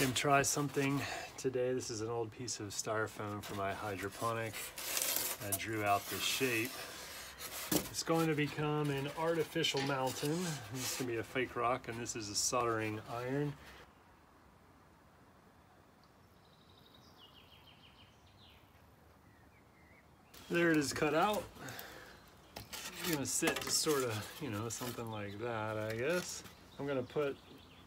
Gonna try something today. This is an old piece of styrofoam for my hydroponic. I drew out the shape. It's going to become an artificial mountain. This is going to be a fake rock, and this is a soldering iron. There it is cut out. I'm going to sit just sort of, something like that, I guess. I'm going to put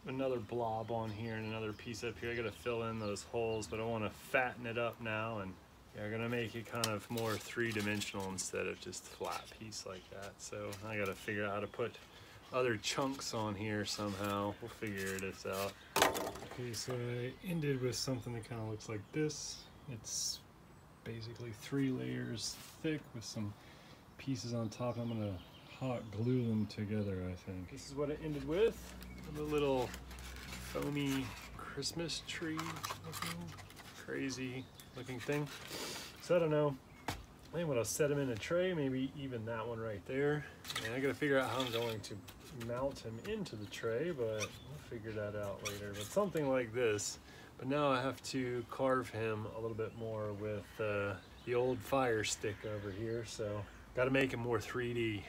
another blob on here and another piece up here. I got to fill in those holes, but I want to fatten it up now, and I'm going to make it kind of more three-dimensional instead of just flat piece like that. So I got to figure out how to put other chunks on here somehow. We'll figure this out. Okay, so I ended with something that kind of looks like this. It's basically 3 layers thick with some pieces on top. I'm going to hot glue them together, I think. This is what it ended with. A little foamy Christmas tree looking, crazy looking thing. So I don't know. I think I'm gonna set them in a tray, maybe even that one right there. And I gotta figure out how I'm going to mount him into the tray, but we'll figure that out later. But something like this. But now I have to carve him a little bit more with the old fire stick over here. So gotta make him more 3D.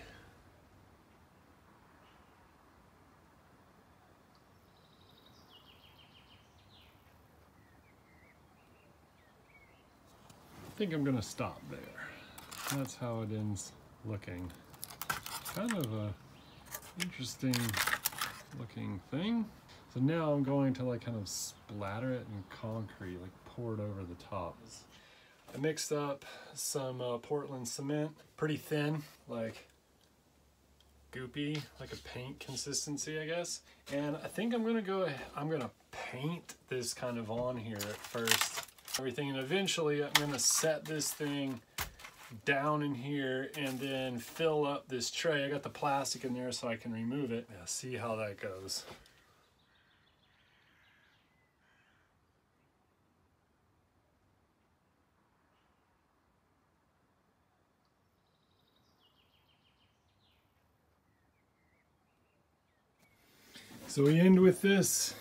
I think I'm gonna stop there. That's how it ends looking. Kind of a interesting looking thing. So now I'm going to kind of splatter it in concrete, pour it over the top. I mixed up some Portland cement, pretty thin, goopy, like a paint consistency, I guess. And I think I'm gonna paint this kind of on here at first. Everything, and eventually I'm gonna set this thing down in here and then fill up this tray. I got the plastic in there so I can remove it. Yeah, see how that goes. So we end with this.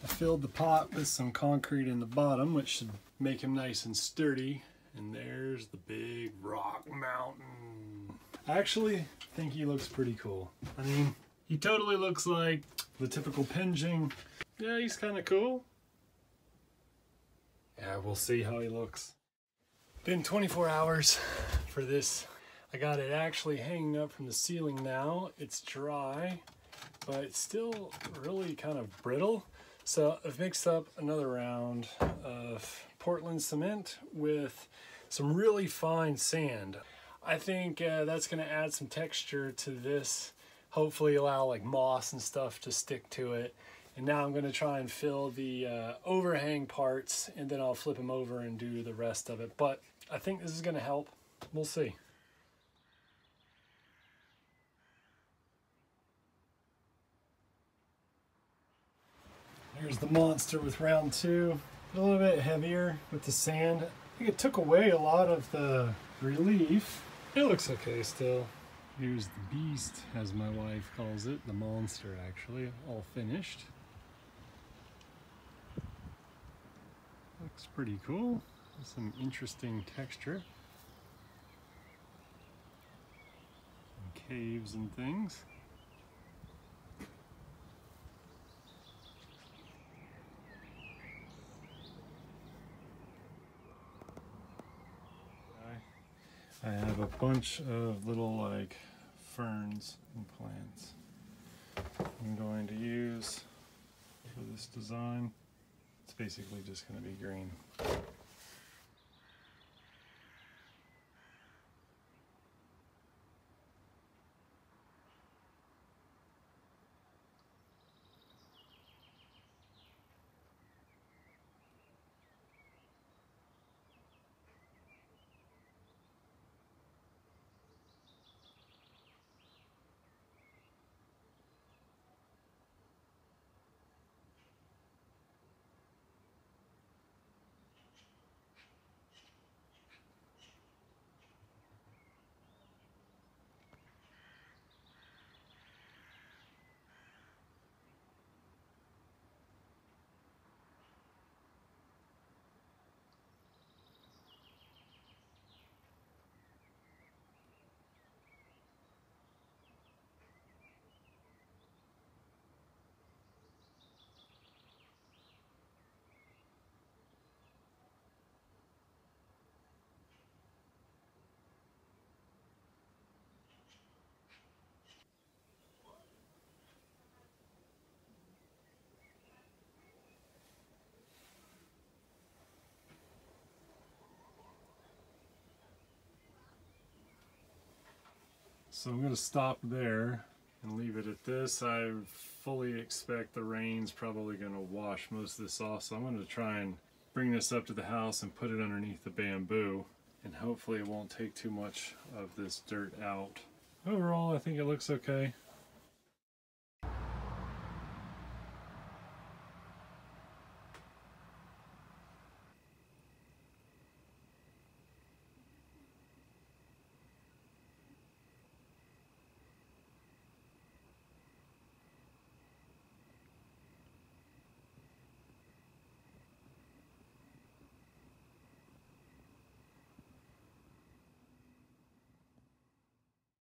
I filled the pot with some concrete in the bottom, which should make him nice and sturdy. And there's the big rock mountain. I actually think he looks pretty cool. I mean, he totally looks like the typical Penjing. Yeah, he's kind of cool. Yeah, we'll see how he looks. Been 24 hours for this. I got it actually hanging up from the ceiling now. It's dry, but it's still really kind of brittle. So I've mixed up another round of Portland cement with some really fine sand. I think that's gonna add some texture to this, hopefully allow moss and stuff to stick to it. And now I'm gonna try and fill the overhang parts, and then I'll flip them over and do the rest of it. But I think this is gonna help. We'll see. Here's the monster with round 2. A little bit heavier with the sand. I think it took away a lot of the relief. It looks okay still. Here's the beast, as my wife calls it. The monster, actually, all finished. Looks pretty cool. Some interesting texture. Some caves and things. I have a bunch of little ferns and plants I'm going to use for this design. It's basically just going to be green. So I'm going to stop there and leave it at this. I fully expect the rain's probably going to wash most of this off, so I'm going to try and bring this up to the house and put it underneath the bamboo, and hopefully it won't take too much of this dirt out. Overall, I think it looks okay.